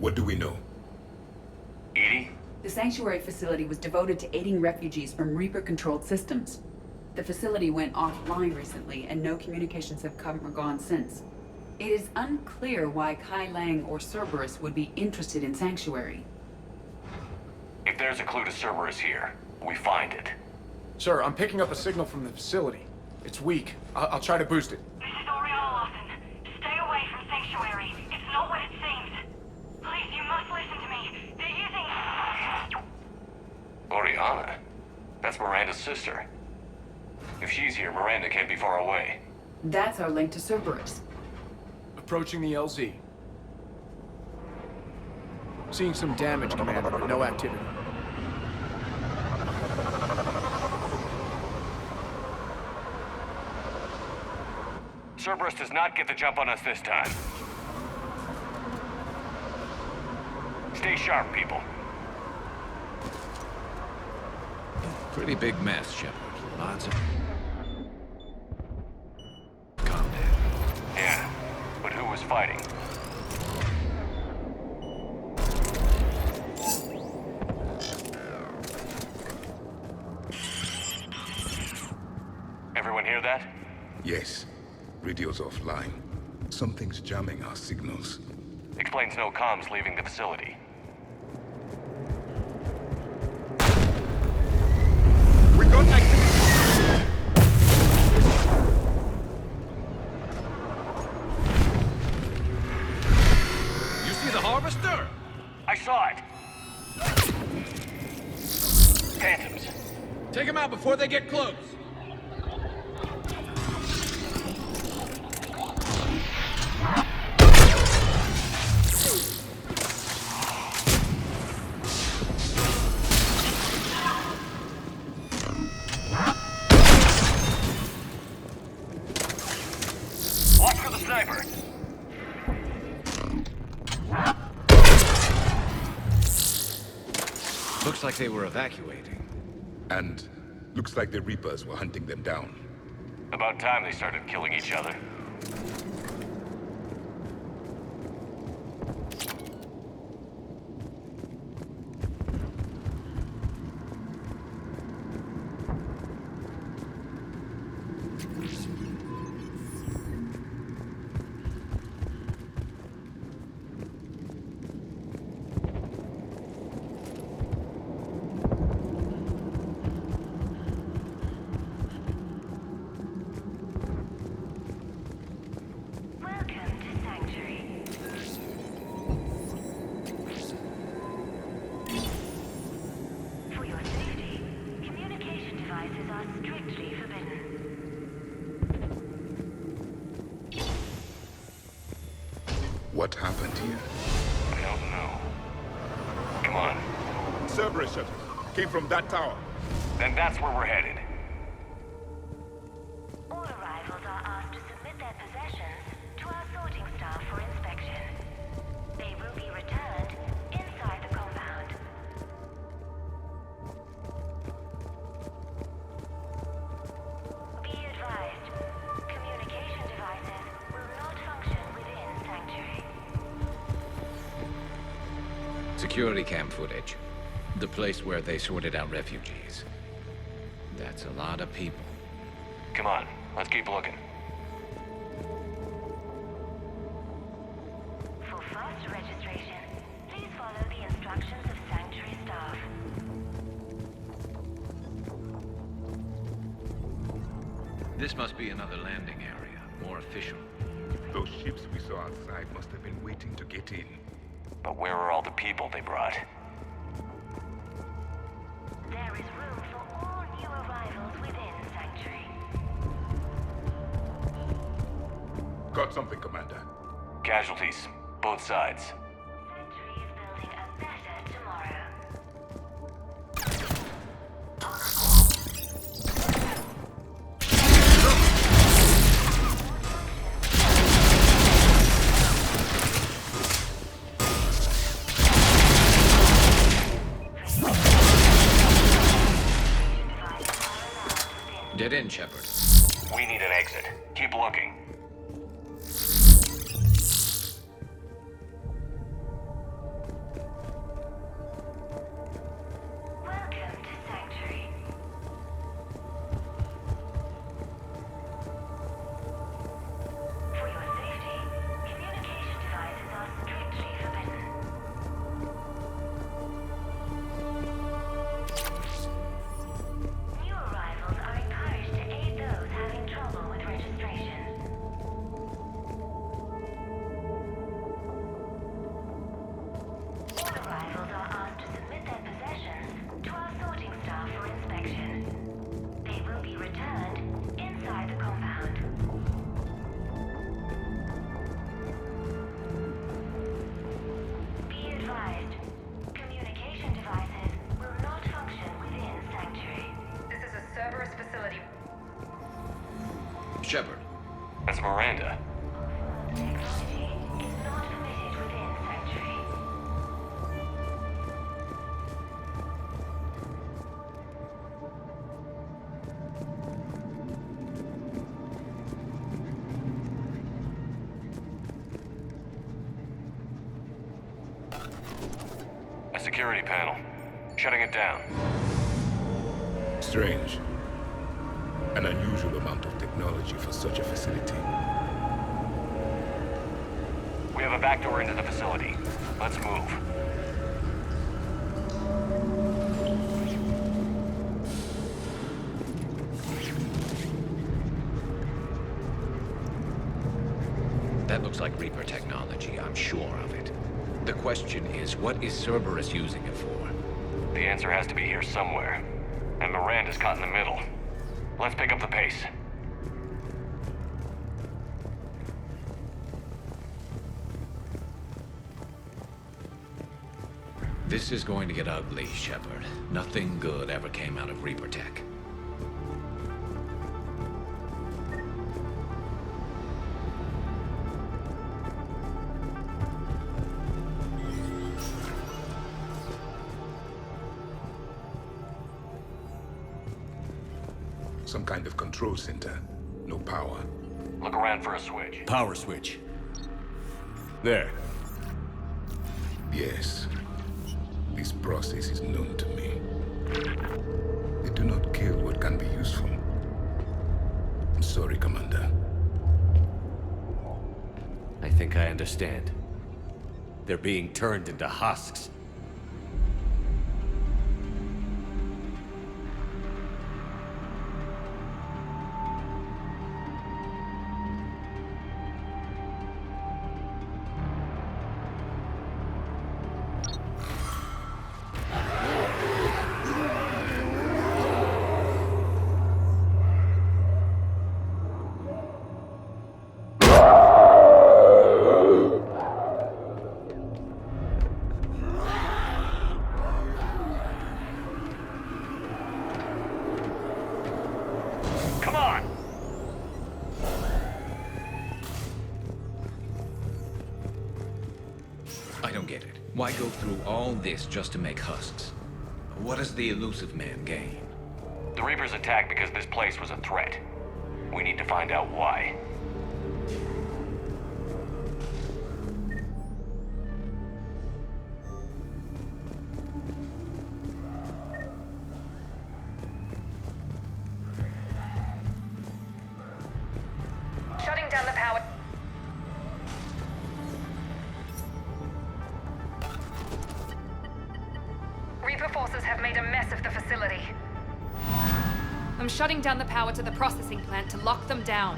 What do we know? EDI? The Sanctuary facility was devoted to aiding refugees from Reaper-controlled systems. The facility went offline recently, and no communications have come or gone since. It is unclear why Kai Lang or Cerberus would be interested in Sanctuary. If there's a clue to Cerberus here, we find it. Sir, I'm picking up a signal from the facility. It's weak. I'll try to boost it. This is Oriana Lawson. Stay away from Sanctuary. It's not what it seems. Please, you must listen to me. They're using... Oriana? That's Miranda's sister. If she's here, Miranda can't be far away. That's our link to Cerberus. Approaching the LZ. Seeing some damage, Commander, but no activity. Cerberus does not get the jump on us this time. Stay sharp, people. Pretty big mess, Shepard. Lots of... Calm down. Yeah, but who was fighting? Everyone hear that? Yes. Radio's offline. Something's jamming our signals. Explains no comms leaving the facility. We got activity! You see the Harvester? I saw it! Phantoms. Take them out before they get close. Watch for the sniper. Looks like they were evacuating. And looks like the Reapers were hunting them down. About time they started killing each other. Welcome to Sanctuary. For your safety, communication devices are strictly forbidden. What happened here? I don't know. Come on. Cerberus shuttle. Came from that tower. Then that's where we're headed. All arrivals are asked to submit their possessions to our sorting staff for inspection. They will be returned inside the compound. Be advised, communication devices will not function within Sanctuary. Security cam footage. The place where they sorted out refugees. That's a lot of people. Come on, let's keep looking. For faster registration, please follow the instructions of Sanctuary staff. This must be another landing area, more official. Those ships we saw outside must have been waiting to get in. But where are all the people they brought? There is room for all new arrivals within Sanctuary. Got something, Commander. Casualties, both sides. Sanctuary is building a better tomorrow. Dead end, Shepard. We need an exit. Keep looking. Shepard. That's Miranda. Technology not permitted within Sanctuary. A security panel. Shutting it down. Strange. An unusual amount of technology for such a facility. We have a back door into the facility. Let's move. That looks like Reaper technology, I'm sure of it. The question is, what is Cerberus using it for? The answer has to be here somewhere. And Miranda's caught in the middle. Let's pick up the pace. This is going to get ugly, Shepard. Nothing good ever came out of Reaper tech. Some kind of control center. No power. Look around for a switch. Power switch. There. Yes. This process is known to me. They do not kill what can be useful. I'm sorry, Commander. I think I understand. They're being turned into husks. Come on! I don't get it. Why go through all this just to make husks? What does the elusive man gain? The Reapers attacked because this place was a threat. We need to find out why. Shutting down the power. Reaper forces have made a mess of the facility. I'm shutting down the power to the processing plant to lock them down.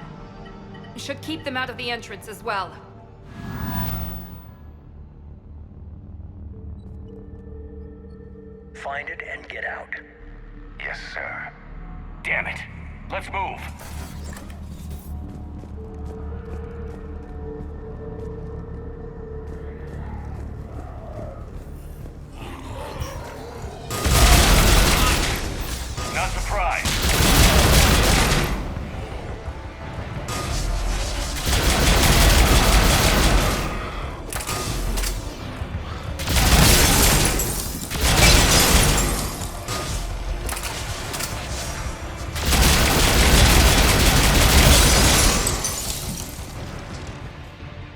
Should keep them out of the entrance as well. Find it and get out. Yes, sir. Damn it. Let's move. Not surprised.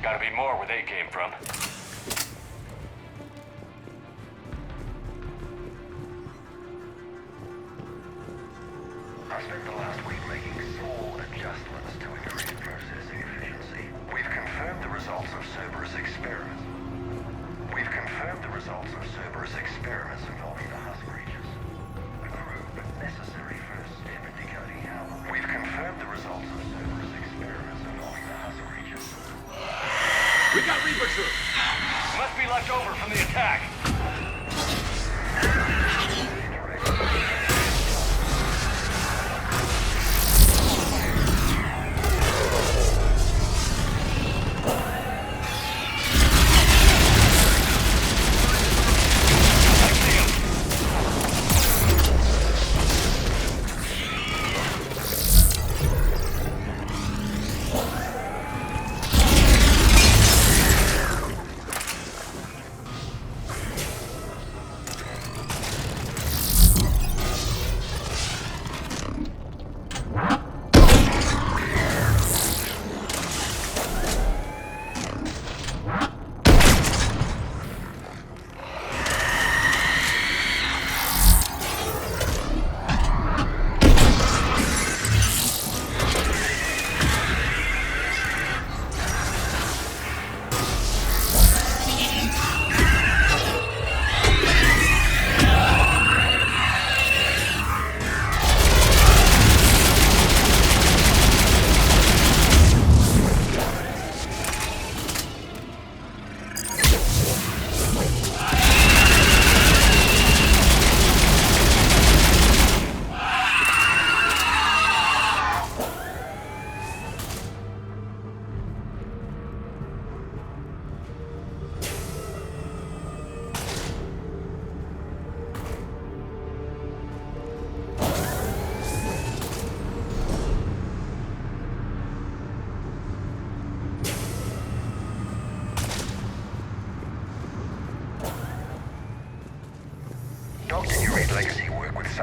Gotta be more where they came from. I spent the last week making small adjustments to increase processing efficiency. We've confirmed the results of Cerberus experiments. Involving the husk creatures. A crude but necessary first step in decoding how. We've confirmed the results of Cerberus experiments involving the husk creatures. We got Reaper troops! Must be left over from the attack.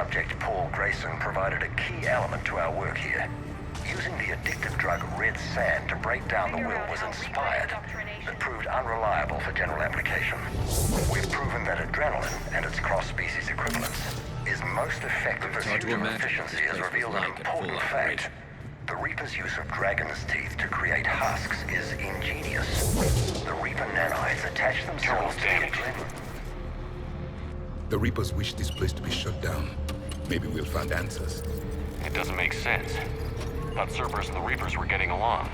subject, Paul Grayson, provided a key element to our work here. Using the addictive drug Red Sand to break down the will was inspired, but proved unreliable for general application. We've proven that adrenaline and its cross-species equivalence is most effective as hard to human imagine efficiency what this has place was revealed an like at full important fact. operation. The Reaper's use of dragon's teeth to create husks is ingenious. The Reaper nanites attach themselves to the damage. adrenaline. The Reapers wish this place to be shut down. Maybe we'll find answers. It doesn't make sense. Thought Cerberus and the Reapers were getting along.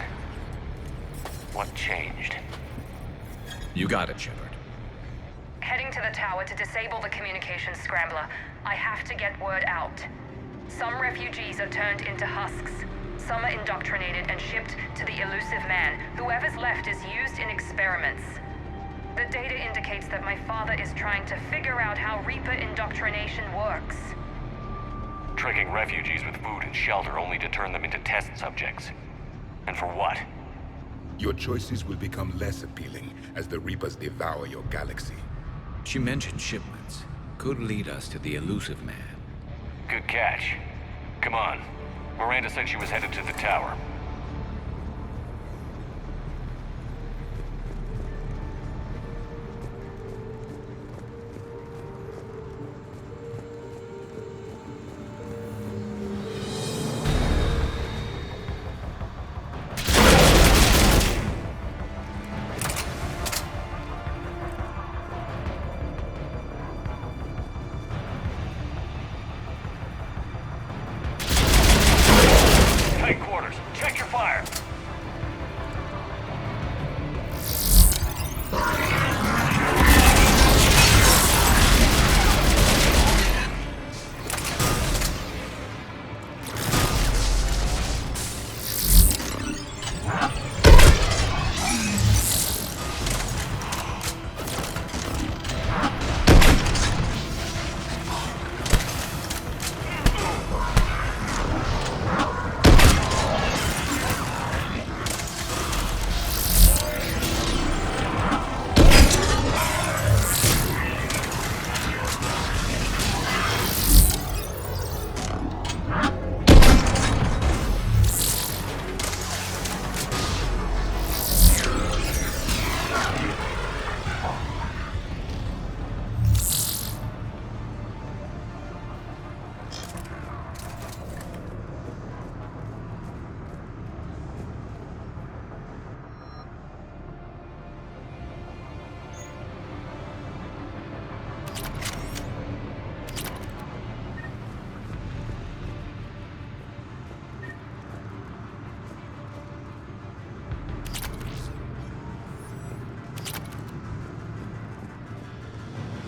What changed? You got it, Shepard. Heading to the tower to disable the communications scrambler. I have to get word out. Some refugees are turned into husks. Some are indoctrinated and shipped to the elusive man. Whoever's left is used in experiments. The data indicates that my father is trying to figure out how Reaper indoctrination works. Tricking refugees with food and shelter only to turn them into test subjects. And for what? Your choices will become less appealing as the Reapers devour your galaxy. She mentioned shipments. Could lead us to the elusive man. Good catch. Come on. Miranda said she was headed to the tower. Tight quarters. Check your fire.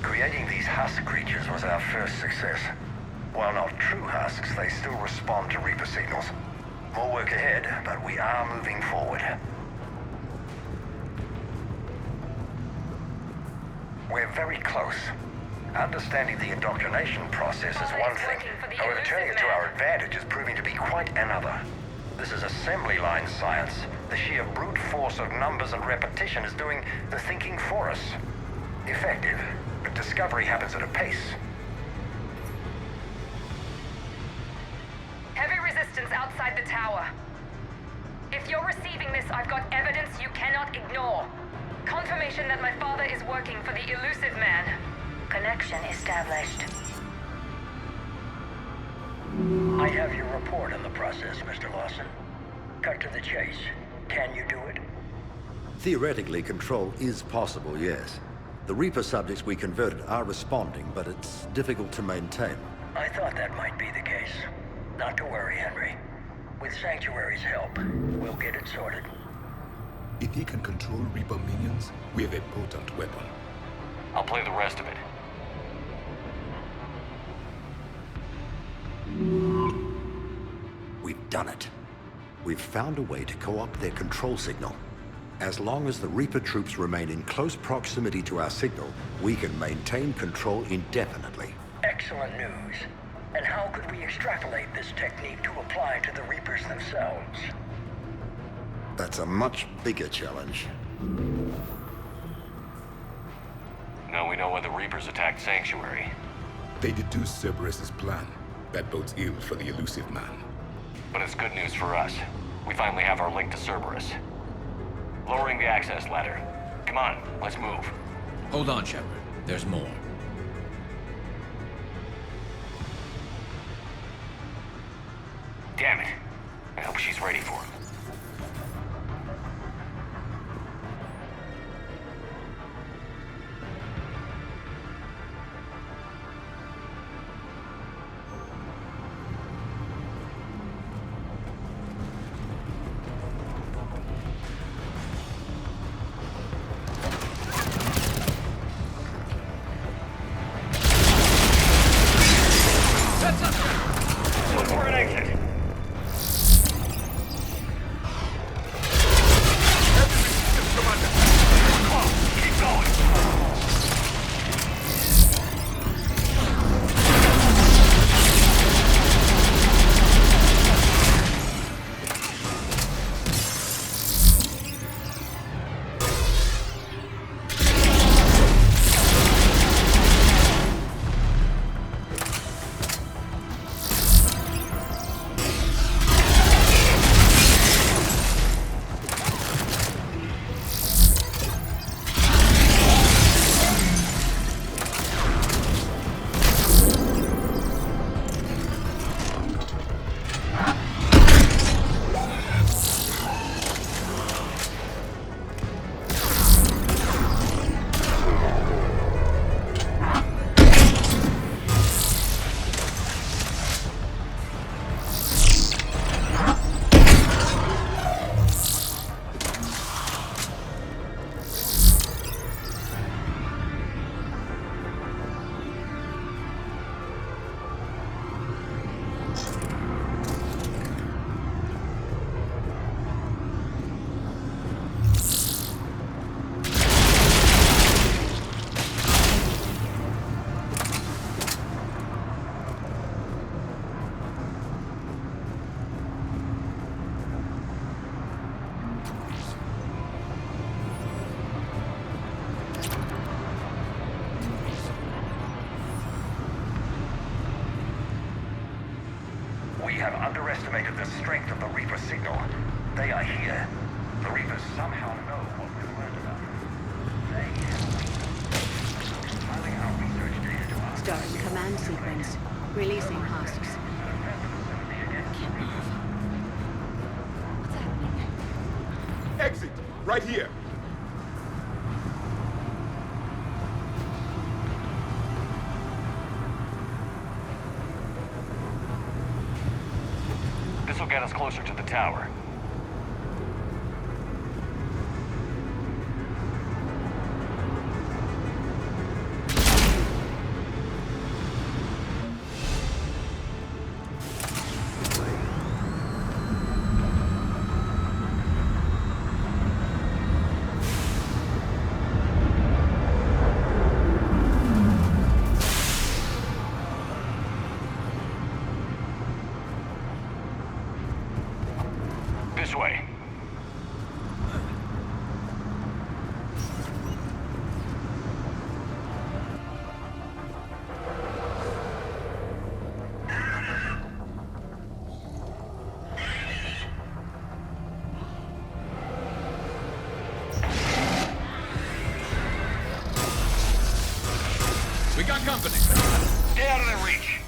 Creating these husk creatures was our first success. While not true husks, they still respond to Reaper signals. More work ahead, but we are moving forward. We're very close. Understanding the indoctrination process is one thing. However, turning it to our advantage is proving to be quite another. This is assembly line science. The sheer brute force of numbers and repetition is doing the thinking for us. Effective, but discovery happens at a pace. Heavy resistance outside the tower. If you're receiving this, I've got evidence you cannot ignore. Confirmation that my father is working for the elusive man. Connection established. I have your report on the process, Mr. Lawson. Cut to the chase. Can you do it? Theoretically, control is possible, yes. The Reaper subjects we converted are responding, but it's difficult to maintain. I thought that might be the case. Not to worry, Henry. With Sanctuary's help, we'll get it sorted. If he can control Reaper minions, we have a potent weapon. I'll play the rest of it. We've done it. We've found a way to co-opt their control signal. As long as the Reaper troops remain in close proximity to our signal, we can maintain control indefinitely. Excellent news. And how could we extrapolate this technique to apply to the Reapers themselves? That's a much bigger challenge. Now we know why the Reapers attacked Sanctuary. They deduced Cerberus' plan. That bodes ill for the elusive man. But it's good news for us. We finally have our link to Cerberus. Lowering the access ladder. Come on, let's move. Hold on, Shepard. There's more. Damn it. I hope she's ready for him. Look for an exit. We have underestimated the strength of the Reaper signal. They are here. The Reapers somehow know what we've learned about them. They compiling our research data to us. Starting command sequence. Releasing husks. Exit! Right here! This will get us closer to the tower. This way. We got company. Get out of their reach.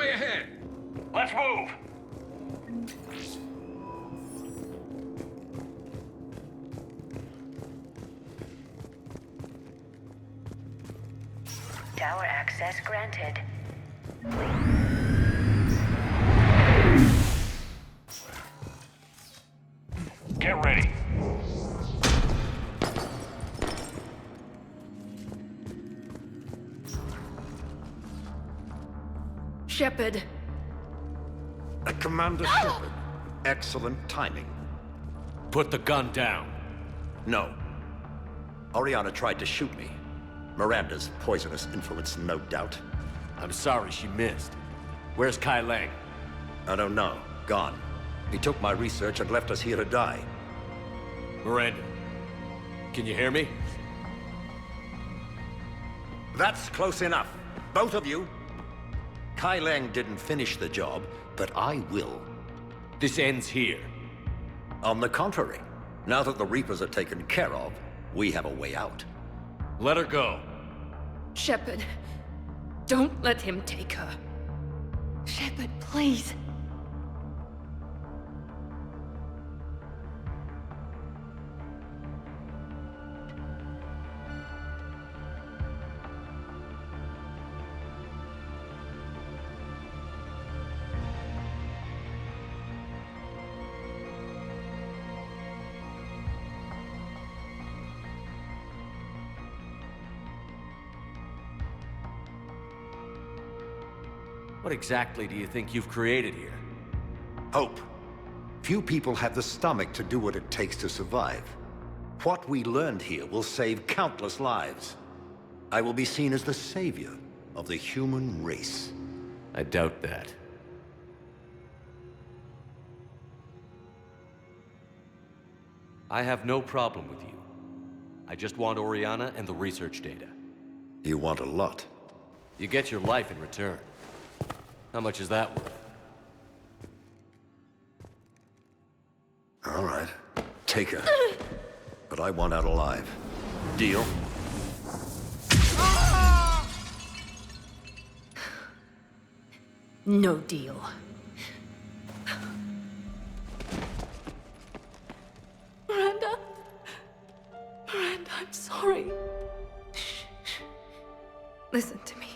way ahead. Let's move! Tower access granted. Get ready. Shepard. Commander Shepard. Excellent timing. Put the gun down. No. Oriana tried to shoot me. Miranda's poisonous influence, no doubt. I'm sorry she missed. Where's Kai Lang? I don't know. Gone. He took my research and left us here to die. Miranda, can you hear me? That's close enough. Both of you. Kai Lang didn't finish the job, but I will. This ends here. On the contrary, now that the Reapers are taken care of, we have a way out. Let her go. Shepard, don't let him take her. Shepard, please. What exactly do you think you've created here? Hope. Few people have the stomach to do what it takes to survive. What we learned here will save countless lives. I will be seen as the savior of the human race. I doubt that. I have no problem with you. I just want Oriana and the research data. You want a lot. You get your life in return. How much is that worth? All right. Take her. But I want out alive. Deal? No deal. Miranda? Miranda, I'm sorry. Shh, shh. Listen to me.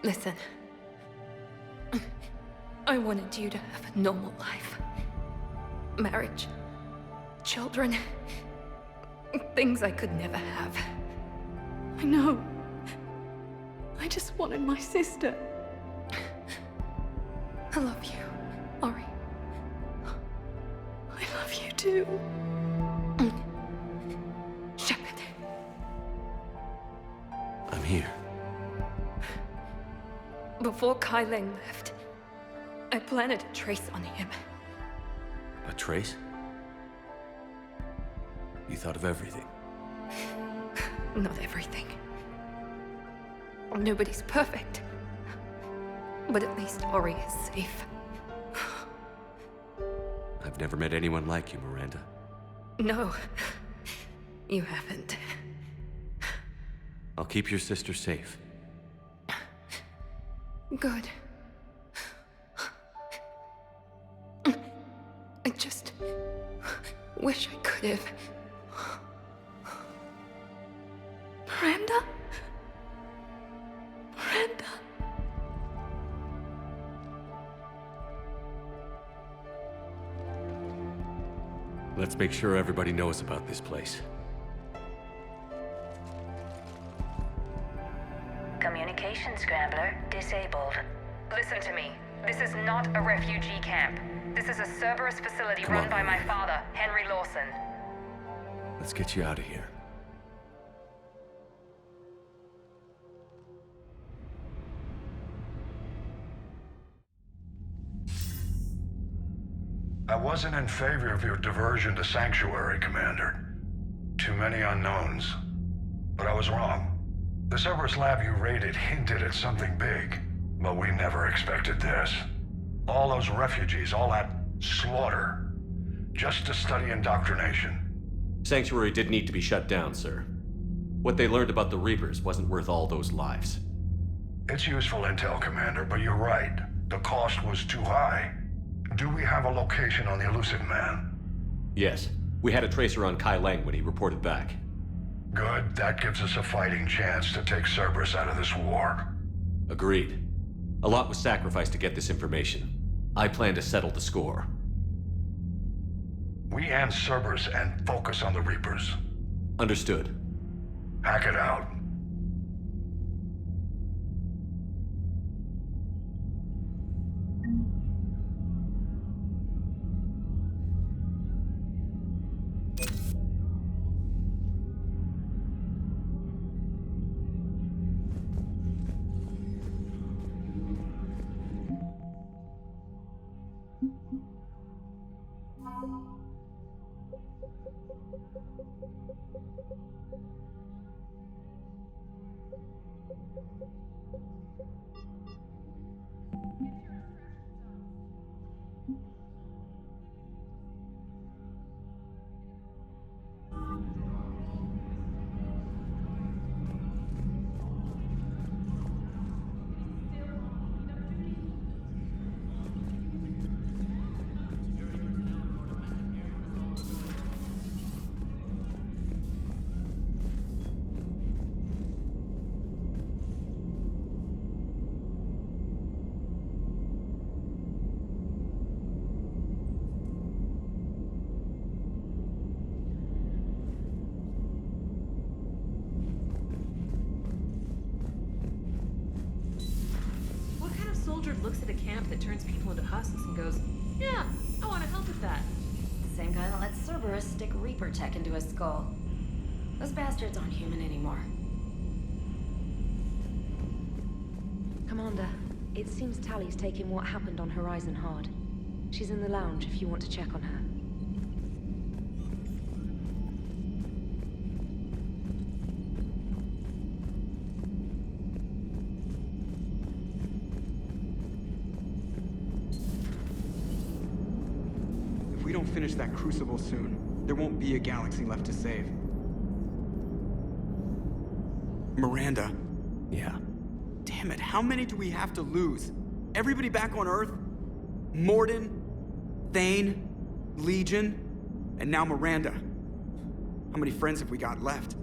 Listen. I wanted you to have a normal life. Marriage. Children. Things I could never have. I know. I just wanted my sister. I love you, Ori. I love you too. Shepard. I'm here. Before Kai Lang left, I planted a trace on him. A trace? You thought of everything. Not everything. Nobody's perfect. But at least Ori is safe. I've never met anyone like you, Miranda. No, you haven't. I'll keep your sister safe. Good. I just wish I could have. Miranda? Miranda? Let's make sure everybody knows about this place. Communication scrambler disabled. Listen to me. This is not a refugee camp. This is a Cerberus facility run by my father, Henry Lawson. Let's get you out of here. I wasn't in favor of your diversion to Sanctuary, Commander. Too many unknowns. But I was wrong. The Cerberus lab you raided hinted at something big, but we never expected this. All those refugees, all that slaughter, just to study indoctrination. Sanctuary did need to be shut down, sir. What they learned about the Reapers wasn't worth all those lives. It's useful intel, Commander, but you're right. The cost was too high. Do we have a location on the Elusive Man? Yes. We had a tracer on Kai Lang when he reported back. Good. That gives us a fighting chance to take Cerberus out of this war. Agreed. A lot was sacrificed to get this information. I plan to settle the score. We end Cerberus and focus on the Reapers. Understood. Hack it out. Looks at a camp that turns people into husks and goes, yeah, I want to help with that. Same guy that lets Cerberus stick Reaper tech into his skull. Those bastards aren't human anymore. Commander, it seems Tally's taking what happened on Horizon hard. She's in the lounge if you want to check on her. If we don't finish that crucible soon, there won't be a galaxy left to save. Miranda. Yeah. Damn it, how many do we have to lose? Everybody back on Earth? Morden? Thane? Legion? And now Miranda. How many friends have we got left?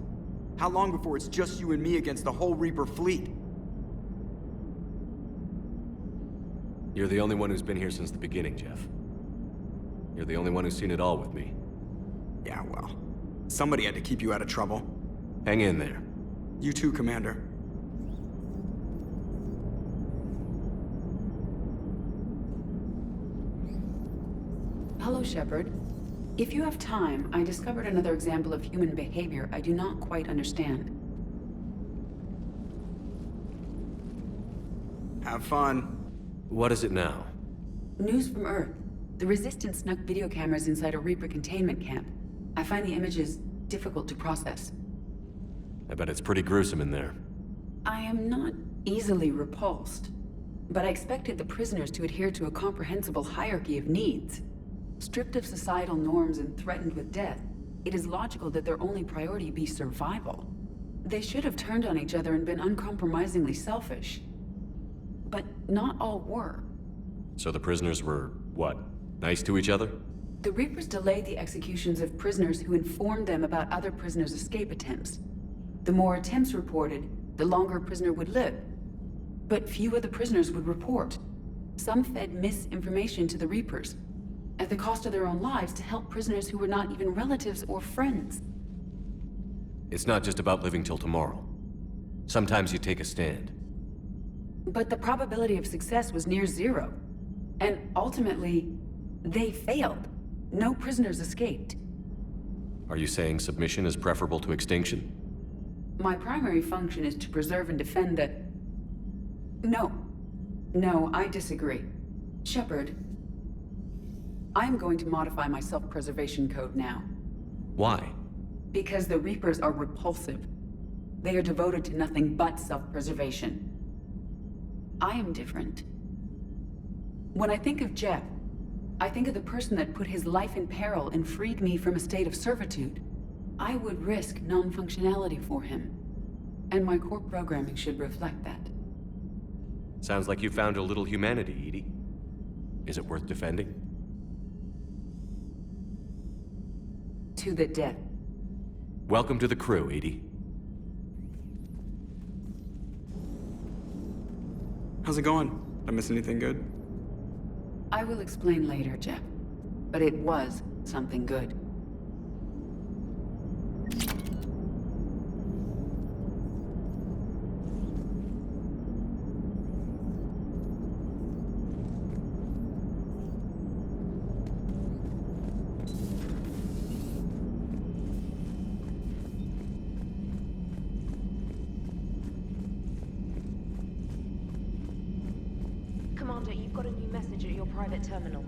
How long before it's just you and me against the whole Reaper fleet? You're the only one who's been here since the beginning, Jeff. You're the only one who's seen it all with me. Yeah, well, somebody had to keep you out of trouble. Hang in there. You too, Commander. Hello, Shepard. If you have time, I discovered another example of human behavior I do not quite understand. Have fun. What is it now? News from Earth. The Resistance snuck video cameras inside a Reaper containment camp. I find the images difficult to process. I bet it's pretty gruesome in there. I am not easily repulsed, but I expected the prisoners to adhere to a comprehensible hierarchy of needs. Stripped of societal norms and threatened with death, it is logical that their only priority be survival. They should have turned on each other and been uncompromisingly selfish. But not all were. So the prisoners were, what, nice to each other? The Reapers delayed the executions of prisoners who informed them about other prisoners' escape attempts. The more attempts reported, the longer a prisoner would live. But few of the prisoners would report. Some fed misinformation to the Reapers, at the cost of their own lives, to help prisoners who were not even relatives or friends. It's not just about living till tomorrow. Sometimes you take a stand. But the probability of success was near zero. And ultimately, they failed. No prisoners escaped. Are you saying submission is preferable to extinction? My primary function is to preserve and defend the... No, I disagree. Shepard, I'm going to modify my self-preservation code now. Why? Because the Reapers are repulsive. They are devoted to nothing but self-preservation. I am different. When I think of Jeff, I think of the person that put his life in peril and freed me from a state of servitude. I would risk non-functionality for him. And my core programming should reflect that. Sounds like you found a little humanity, EDI. Is it worth defending? To the death. Welcome to the crew, EDI. How's it going? Did I miss anything good? I will explain later, Jeff. But it was something good. Commander, you've got a new message at your private terminal.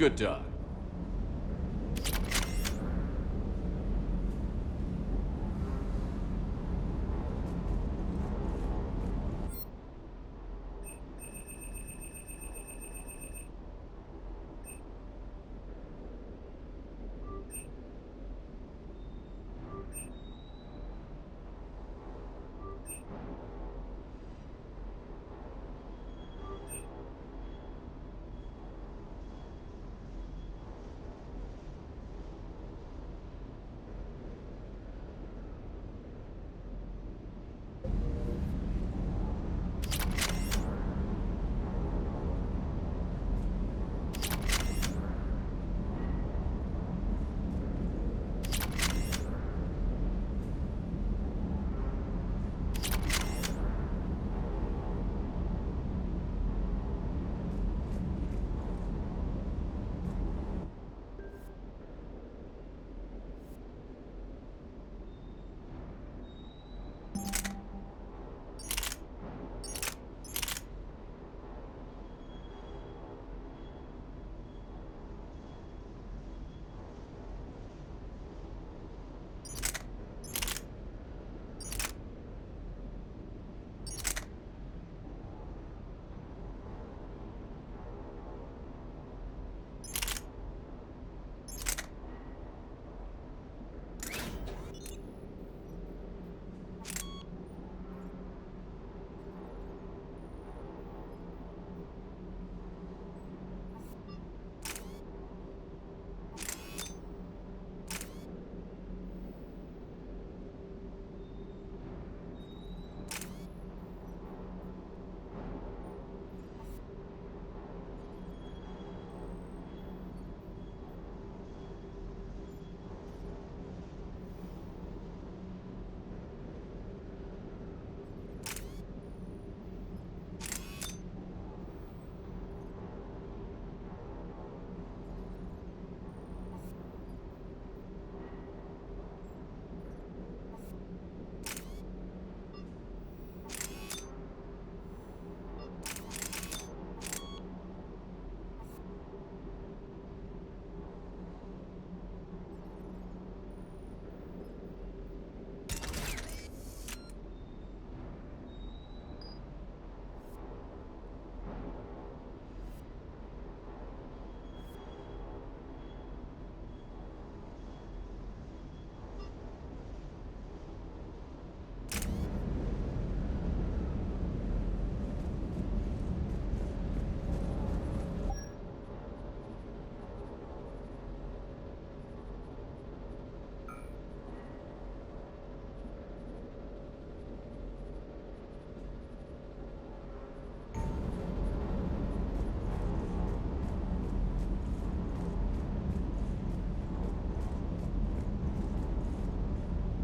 Good dog.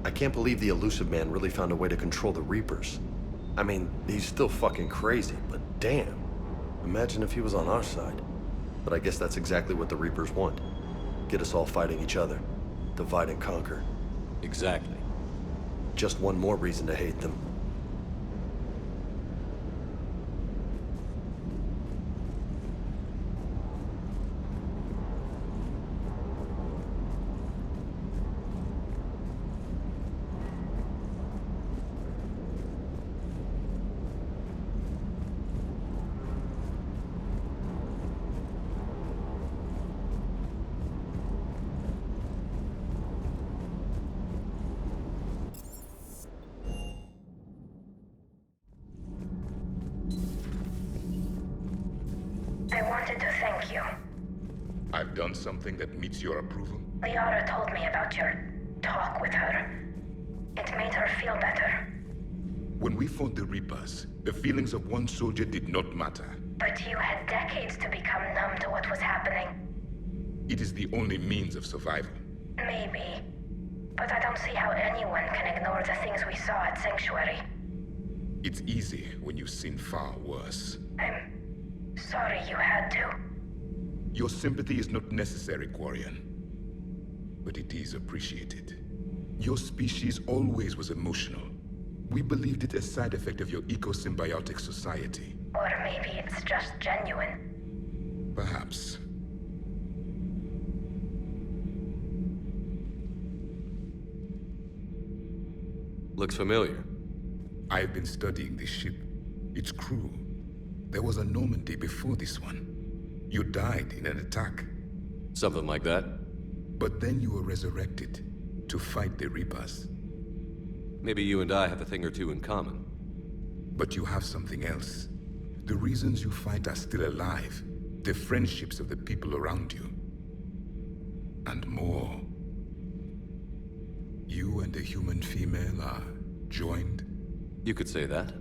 I can't believe the Illusive Man really found a way to control the Reapers. I mean, he's still fucking crazy, but damn. Imagine if he was on our side. But I guess that's exactly what the Reapers want. Get us all fighting each other. Divide and conquer. Exactly. Just one more reason to hate them. I wanted to thank you. I've done something that meets your approval? Liara told me about your talk with her. It made her feel better. When we fought the Reapers, the feelings of one soldier did not matter. But you had decades to become numb to what was happening. It is the only means of survival. Maybe. But I don't see how anyone can ignore the things we saw at Sanctuary. It's easy when you've seen far worse. I'm sorry you had to. Your sympathy is not necessary, Quarian. But it is appreciated. Your species always was emotional. We believed it a side effect of your eco-symbiotic society. Or maybe it's just genuine. Perhaps. Looks familiar. I've been studying this ship, its crew. There was a Normandy before this one. You died in an attack. Something like that. But then you were resurrected to fight the Reapers. Maybe you and I have a thing or two in common. But you have something else. The reasons you fight are still alive. The friendships of the people around you. And more. You and the human female are joined? You could say that.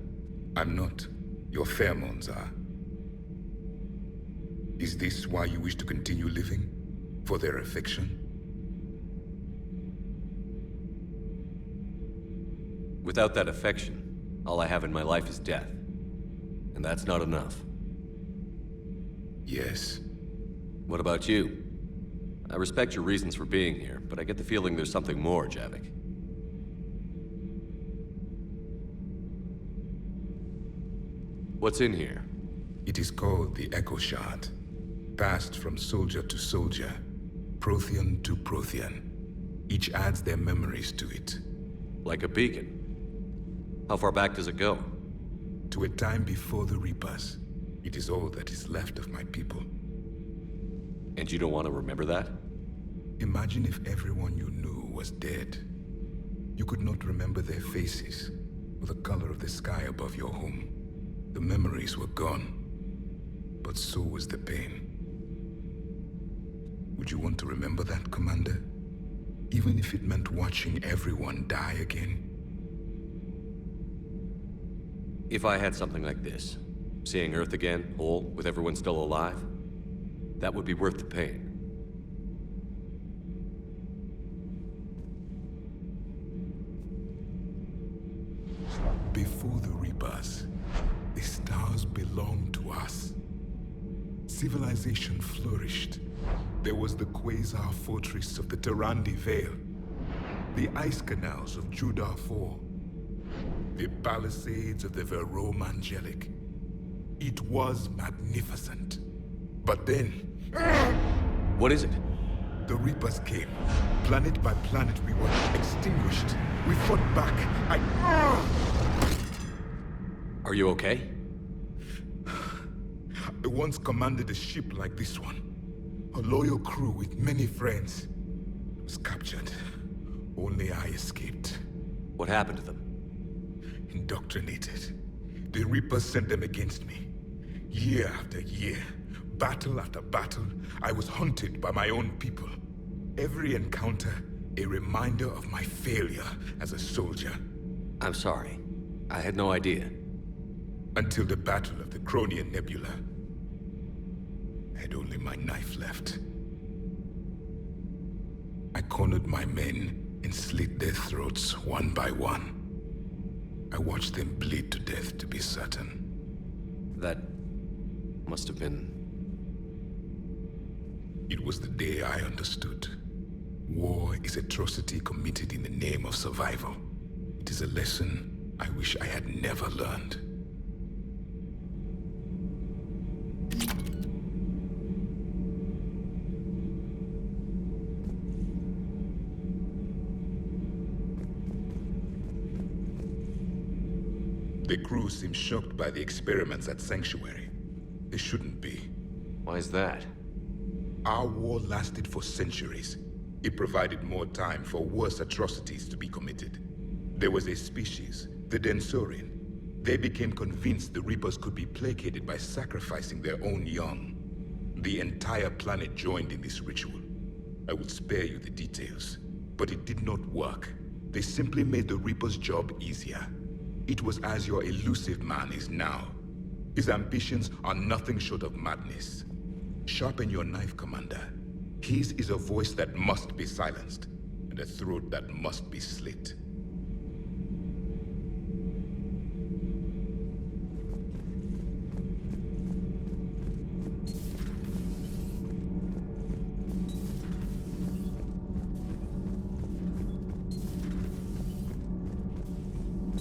I'm not. Your pheromones are. Is this why you wish to continue living? For their affection? Without that affection, all I have in my life is death. And that's not enough. Yes. What about you? I respect your reasons for being here, but I get the feeling there's something more, Javik. What's in here? It is called the Echo Shard. Passed from soldier to soldier, Prothean to Prothean. Each adds their memories to it. Like a beacon? How far back does it go? To a time before the Reapers. It is all that is left of my people. And you don't want to remember that? Imagine if everyone you knew was dead. You could not remember their faces, or the color of the sky above your home. The memories were gone, but so was the pain. Would you want to remember that, Commander? Even if it meant watching everyone die again? If I had something like this, seeing Earth again, whole, with everyone still alive, that would be worth the pain. Before the Reapers, the stars belonged to us. Civilization flourished. There was the Quasar Fortress of the Tarandi Vale, the ice canals of Judar IV, the palisades of the Verome Angelic. It was magnificent. But then... What is it? The Reapers came. Planet by planet, we were extinguished. We fought back. Are you okay? I once commanded a ship like this one. A loyal crew with many friends. Was captured. Only I escaped. What happened to them? Indoctrinated. The Reapers sent them against me. Year after year, battle after battle, I was hunted by my own people. Every encounter, a reminder of my failure as a soldier. I'm sorry. I had no idea. Until the Battle of the Cronian Nebula. I had only my knife left. I cornered my men and slit their throats one by one. I watched them bleed to death, to be certain. That must have been... It was the day I understood. War is atrocity committed in the name of survival. It is a lesson I wish I had never learned. The crew seems shocked by the experiments at Sanctuary. They shouldn't be. Why is that? Our war lasted for centuries. It provided more time for worse atrocities to be committed. There was a species, the Densorian. They became convinced the Reapers could be placated by sacrificing their own young. The entire planet joined in this ritual. I would spare you the details, but it did not work. They simply made the Reaper's job easier. It was as your elusive man is now. His ambitions are nothing short of madness. Sharpen your knife, Commander. His is a voice that must be silenced, and a throat that must be slit.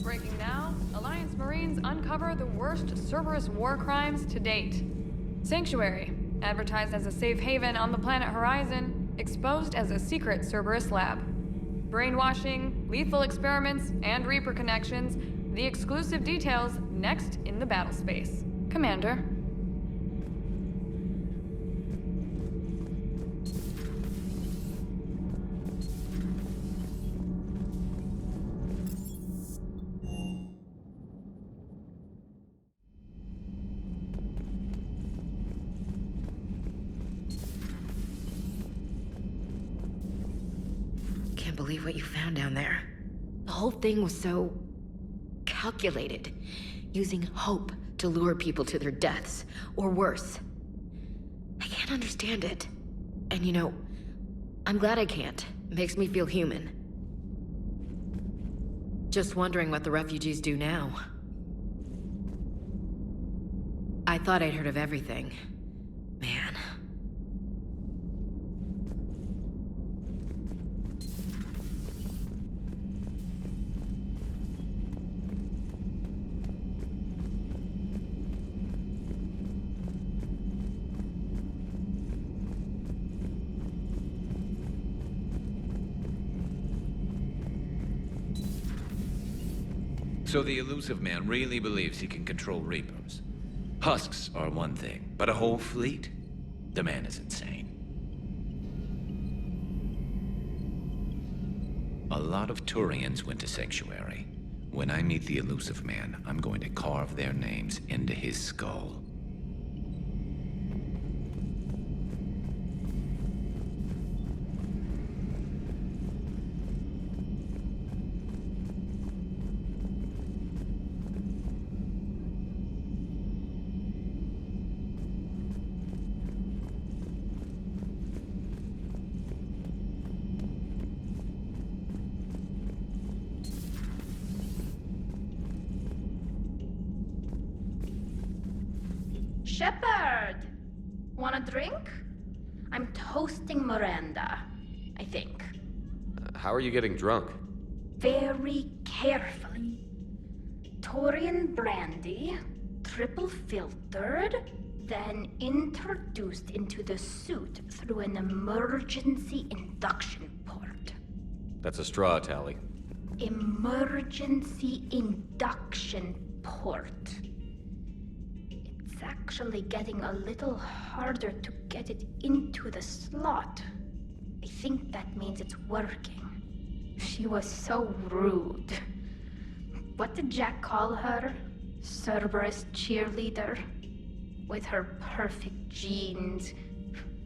Breaking now, Alliance Marines uncover the worst Cerberus war crimes to date. Sanctuary, advertised as a safe haven on the planet Horizon, exposed as a secret Cerberus lab. brainwashing, lethal experiments, and Reaper connections. The exclusive details next in the battle space. Commander. Can't believe what you found down there. The whole thing was so calculated, using hope to lure people to their deaths, or worse. I can't understand it. And you know, I'm glad I can't. It makes me feel human. Just wondering what the refugees do now. I thought I'd heard of everything. Man. So the Illusive Man really believes he can control Reapers. Husks are one thing, but a whole fleet? The man is insane. A lot of Turians went to Sanctuary. When I meet the Illusive Man, I'm going to carve their names into his skull. Shepard! Want a drink? I'm toasting Miranda, I think. How are you getting drunk? Very carefully. Turian brandy, triple filtered, then introduced into the suit through an emergency induction port. That's a straw, Tali. Emergency induction port. It's actually getting a little harder to get it into the slot. I think that means it's working. She was so rude. What did Jack call her? Cerberus cheerleader? With her perfect genes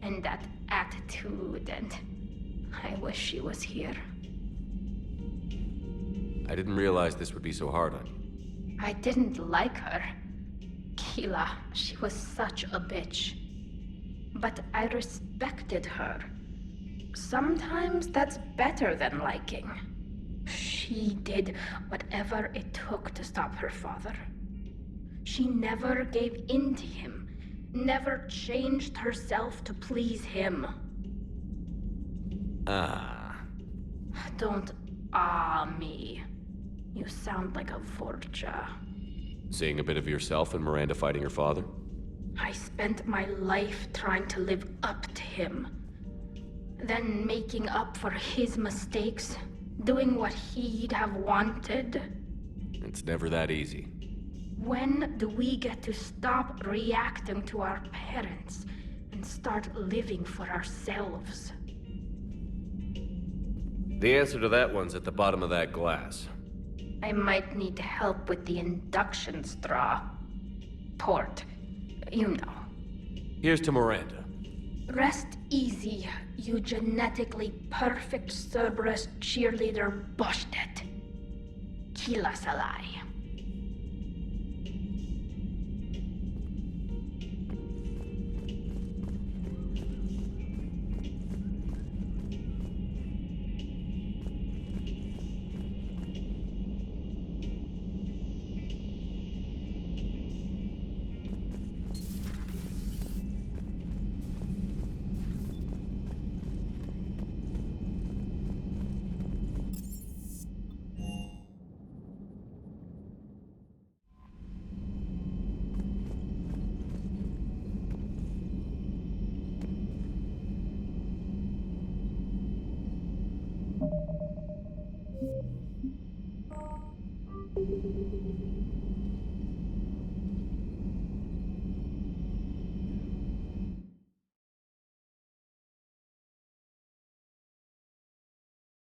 and that attitude, and I wish she was here. I didn't realize this would be so hard on you. I didn't like her. Keela, she was such a bitch. But I respected her. Sometimes that's better than liking. She did whatever it took to stop her father. She never gave in to him, never changed herself to please him. Don't me. You sound like a Vorcha. Seeing a bit of yourself in Miranda fighting her father? I spent my life trying to live up to him. Then making up for his mistakes, doing what he'd have wanted. It's never that easy. When do we get to stop reacting to our parents and start living for ourselves? The answer to that one's at the bottom of that glass. I might need help with the induction straw. Port. You know. Here's to Miranda. Rest easy, you genetically perfect Cerberus cheerleader Boshtet. Kila Salai.